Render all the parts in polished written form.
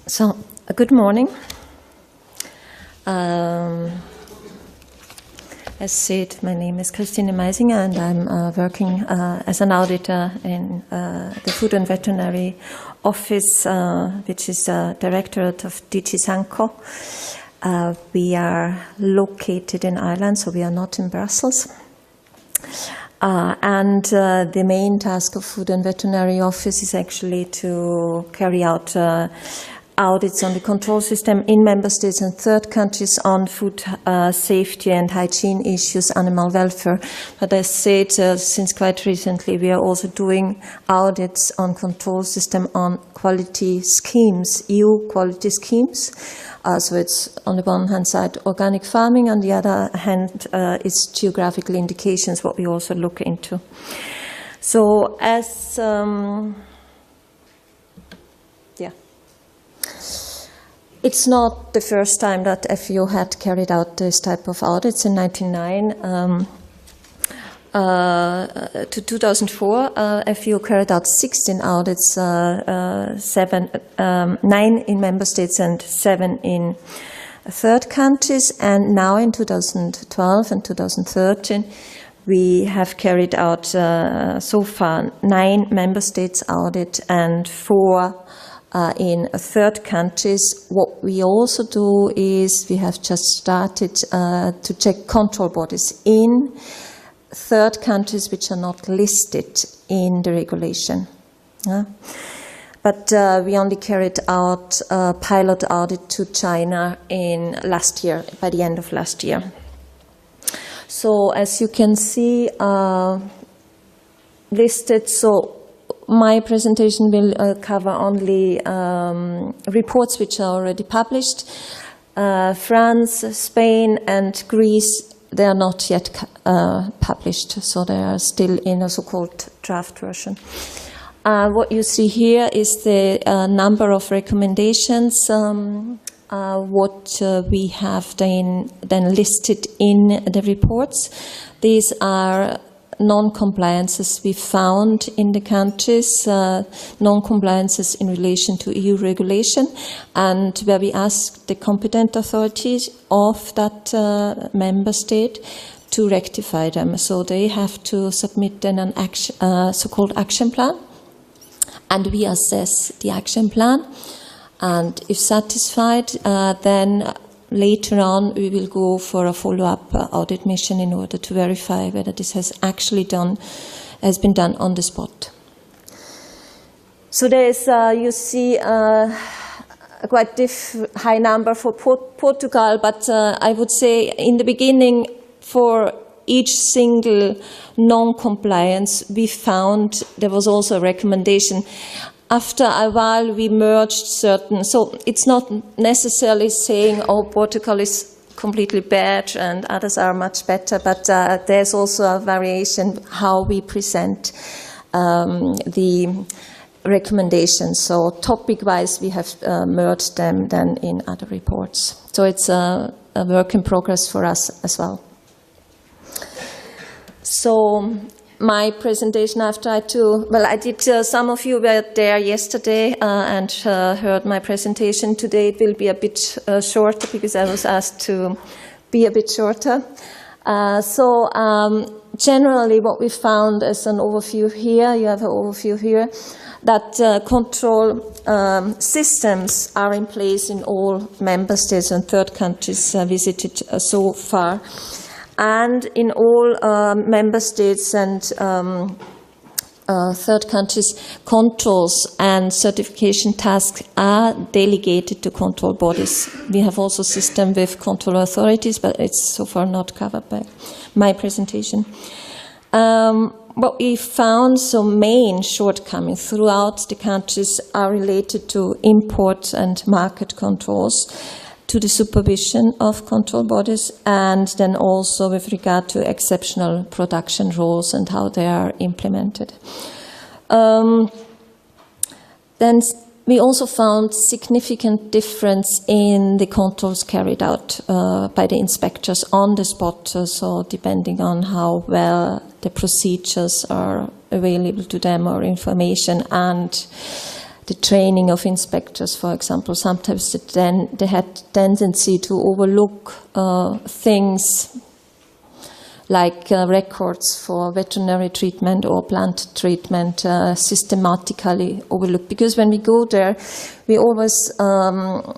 So, good morning. As said, my name is Meisinger, and I'm working as an auditor in the Food and Veterinary Office, which is the Directorate of DG Sanko. We are located in Ireland, so we are not in Brussels. And the main task of Food and Veterinary Office is actually to carry out audits on the control system in member states and third countries on food safety and hygiene issues, animal welfare. But as said, since quite recently, we are also doing audits on control system on quality schemes, EU quality schemes. So it's on the one hand side organic farming, on the other hand it's geographical indications, what we also look into. So as it's not the first time that FVO had carried out this type of audits. In 1999 to 2004, FVO carried out 16 audits, 9 in member states and 7 in third countries. And now in 2012 and 2013, we have carried out so far 9 member states audit and 4 in third countries. What we also do is we have just started to check control bodies in third countries which are not listed in the regulation. But we only carried out a pilot audit to China in last year, by the end of last year. So as you can see, listed, so my presentation will cover only reports which are already published. France, Spain and Greece, they are not yet published, so they are still in a so-called draft version. What you see here is the number of recommendations, what we have then listed in the reports. These are non-compliances we found in the countries, non-compliances in relation to EU regulation, and where we asked the competent authorities of that member state to rectify them. So they have to submit then an action, so-called action plan, and we assess the action plan, and if satisfied, then later on, we will go for a follow-up audit mission in order to verify whether this has actually been done on the spot. So there is, you see, a quite high number for Portugal, but I would say in the beginning, for each single non-compliance, we found there was also a recommendation. After a while, we merged certain, so it's not necessarily saying, oh, Portugal is completely bad and others are much better, but there's also a variation how we present the recommendations. So topic-wise, we have merged them then in other reports. So it's a work in progress for us as well. So my presentation, I've tried to, well, I did, some of you were there yesterday and heard my presentation. Today it will be a bit shorter because I was asked to be a bit shorter. Generally what we found as an overview here, you have an overview here, that control systems are in place in all member states and third countries visited so far. And in all member states and third countries, controls and certification tasks are delegated to control bodies. We have also a system with control authorities, but it's so far not covered by my presentation. What we found, so main shortcomings throughout the countries are related to import and market controls, to the supervision of control bodies, and then also with regard to exceptional production rules and how they are implemented. Then we also found significant difference in the controls carried out by the inspectors on the spot, so depending on how well the procedures are available to them or information, and the training of inspectors, for example. Sometimes they had tendency to overlook things like records for veterinary treatment or plant treatment systematically overlooked. Because when we go there, we always go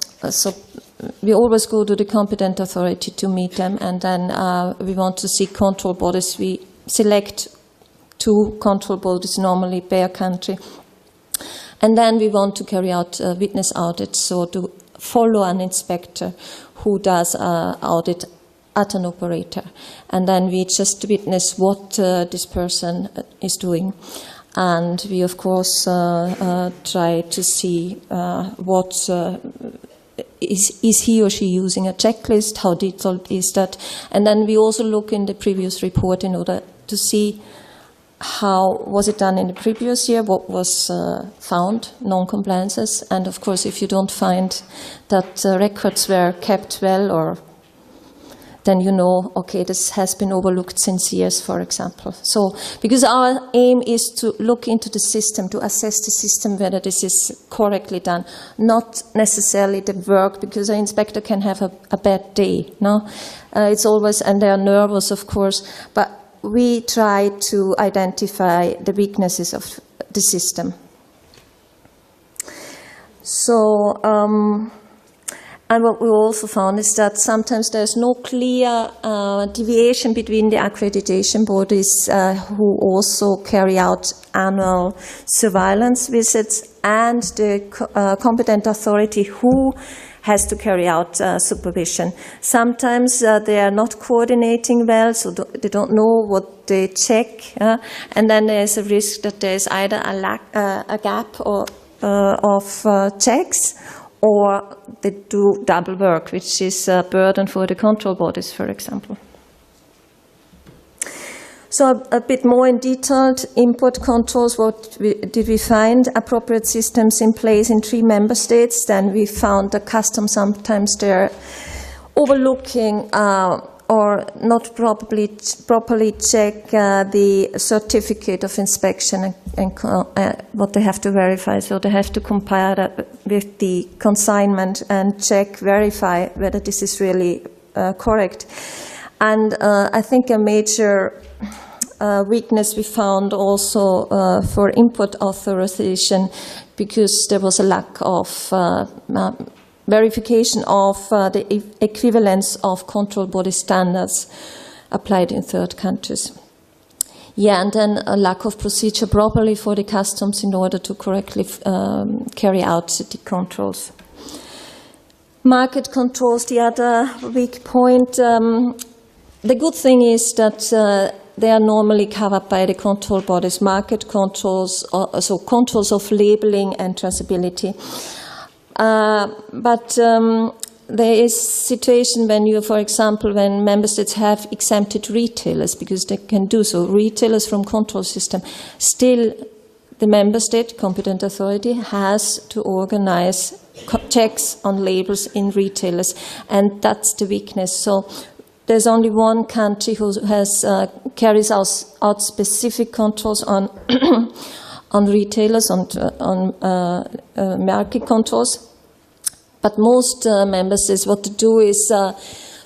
to the competent authority to meet them, and then we want to see control bodies. We select 2 control bodies normally per country. And then we want to carry out witness audits, so to follow an inspector who does audit at an operator. And then we just witness what this person is doing. And we, of course, try to see what is he or she using a checklist, how detailed is that. And then we also look in the previous report in order to see how was it done in the previous year, what was found, non-compliances, and of course if you don't find that records were kept well, or then you know, okay, this has been overlooked since years, for example. So, because our aim is to look into the system, to assess the system whether this is correctly done, not necessarily the work, because an inspector can have a bad day, no? It's always, and they are nervous, of course, but we try to identify the weaknesses of the system. So, and what we also found is that sometimes there's no clear deviation between the accreditation bodies who also carry out annual surveillance visits and the competent authority who has to carry out supervision. Sometimes they are not coordinating well, so they don't know what they check, and then there's a risk that there's either a gap or, of checks, or they do double work, which is a burden for the control bodies, for example. So a bit more in detail, import controls, did we find? Appropriate systems in place in 3 member states. Then we found the customs sometimes they're overlooking or not properly check the certificate of inspection and what they have to verify. So they have to compare that with the consignment and check, verify whether this is really correct. And I think a major weakness we found also for import authorization, because there was a lack of verification of the equivalence of control body standards applied in third countries. Yeah, and then a lack of procedure properly for the customs in order to correctly carry out the controls. Market controls, the other weak point. The good thing is that they are normally covered by the control bodies, market controls, so controls of labeling and traceability. But there is situation when you, for example, when member states have exempted retailers, because they can do so, retailers from control system, still the member state competent authority has to organize checks on labels in retailers, and that's the weakness. So there's only one country who has carries out specific controls on on retailers, on market controls. But most member states, what to do is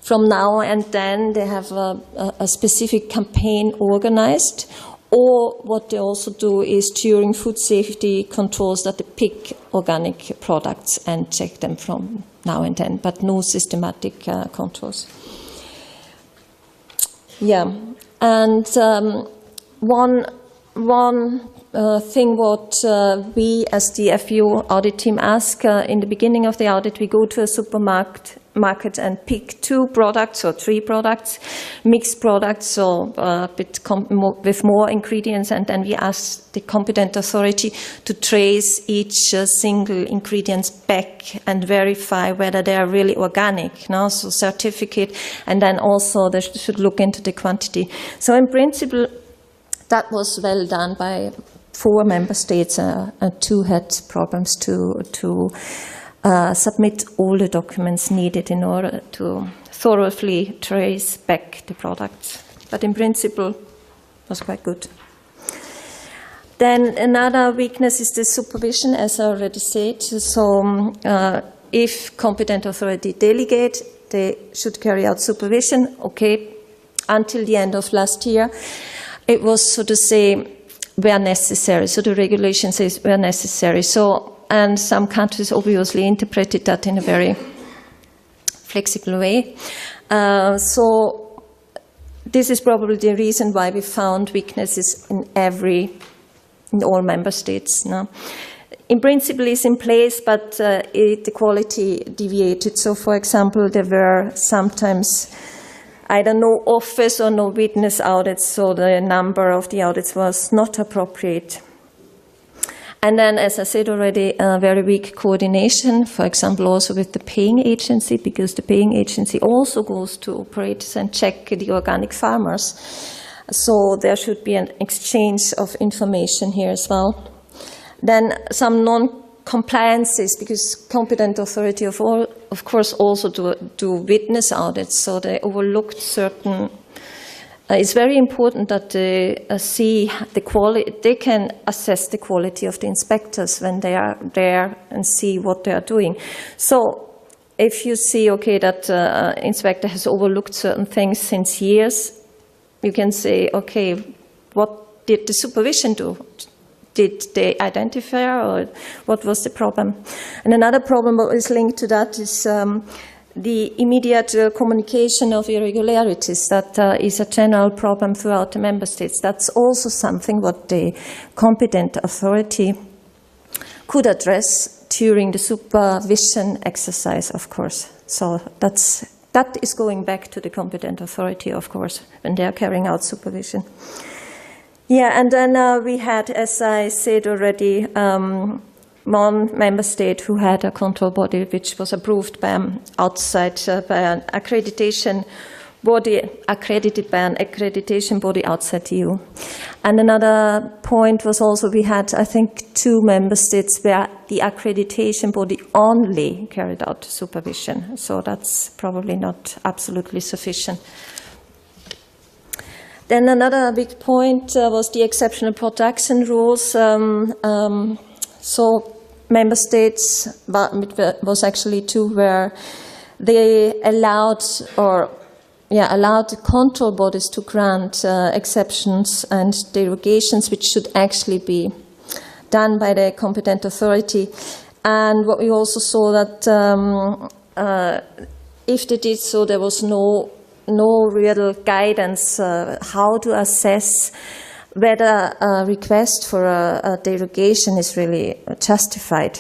from now and then they have a specific campaign organized, or what they also do is during food safety controls that they pick organic products and check them from now and then, but no systematic controls. Yeah, and one thing what we as the FU audit team ask in the beginning of the audit, we go to a supermarket and pick 2 products or 3 products, mixed products, so a bit with more ingredients, and then we ask the competent authority to trace each single ingredient back and verify whether they are really organic, no? So certificate, and then also they should look into the quantity. So in principle, that was well done by 4 member states, and 2 had problems to submit all the documents needed in order to thoroughly trace back the products. But in principle, it was quite good. Then another weakness is the supervision, as I already said. So if competent authority delegate, they should carry out supervision. Okay, until the end of last year, it was, so to say, where necessary. So the regulation says where necessary. So, and some countries obviously interpreted that in a very flexible way. So this is probably the reason why we found weaknesses in all member states. No? In principle, it's in place, but the quality deviated. So, for example, there were sometimes either no office or no witness audits, so the number of the audits was not appropriate. And then, as I said already, very weak coordination, for example, also with the paying agency, because the paying agency also goes to operators and check the organic farmers. So there should be an exchange of information here as well. Then some non-compliances, because competent authority of course also do witness audits, so they overlooked certain. It's very important that they see the quality. They can assess the quality of the inspectors when they are there and see what they are doing. So if you see, okay, that inspector has overlooked certain things since years, you can say, okay, what did the supervision do? Did they identify, or what was the problem? And another problem that is linked to that is the immediate communication of irregularities. That is a general problem throughout the member states. That's also something what the competent authority could address during the supervision exercise, of course. So that is going back to the competent authority, of course, when they are carrying out supervision. Yeah, and then we had, as I said already, one member state who had a control body which was approved by an accreditation body, accredited by an accreditation body outside the EU. And another point was also we had, I think, 2 member states where the accreditation body only carried out supervision. So that's probably not absolutely sufficient. Then another big point was the exceptional production rules. So member states, but it was actually 2 where they allowed control bodies to grant exceptions and derogations, which should actually be done by the competent authority. And what we also saw that if they did so, there was no real guidance how to assess whether a request for a derogation is really justified.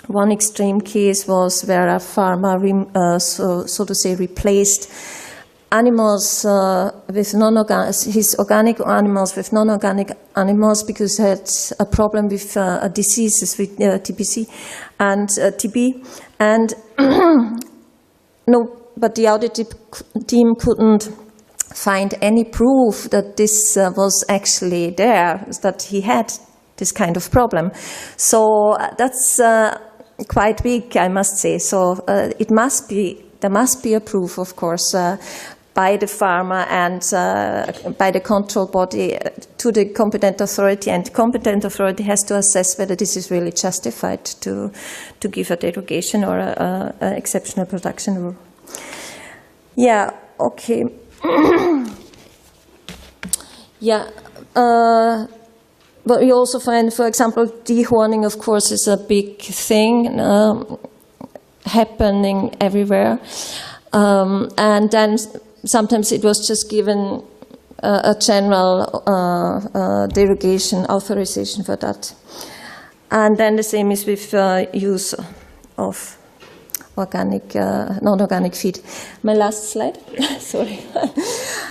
One extreme case was where a farmer, so to say, replaced animals with his organic animals with non-organic animals because he had a problem with diseases with TBC and TB, and but the audit team couldn't find any proof that this was actually there, that he had this kind of problem. So that's quite big, I must say. So there must be a proof, of course, by the farmer and by the control body to the competent authority, and the competent authority has to assess whether this is really justified to give a derogation or an exceptional production rule. Yeah, okay. Yeah, but we also find, for example, dehorning, of course, is a big thing happening everywhere. And then sometimes it was just given a general derogation authorization for that. And then the same is with use of organic, non-organic feed. My last slide, sorry.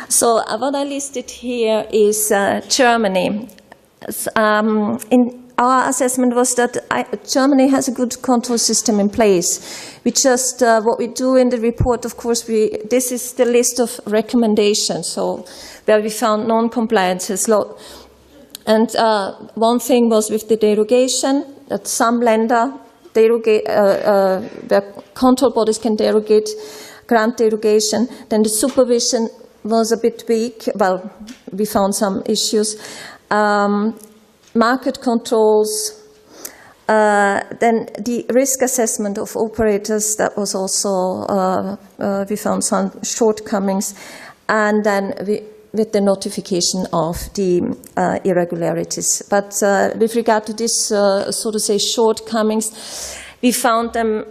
So what I listed here is Germany. In our assessment was that Germany has a good control system in place. We just, what we do in the report, of course, this is the list of recommendations, so where we found non-compliances. And one thing was with the derogation, that some lender where control bodies can grant derogation. Then the supervision was a bit weak. Well, we found some issues. market controls, then the risk assessment of operators, that was also, we found some shortcomings, and then with the notification of the irregularities. But with regard to this, so to say, shortcomings, we found them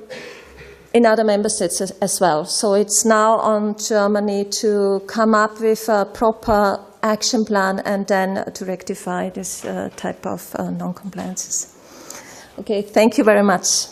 in other member states as well. So it's now on Germany to come up with a proper action plan and then to rectify this type of non-compliances. Okay, thank you very much.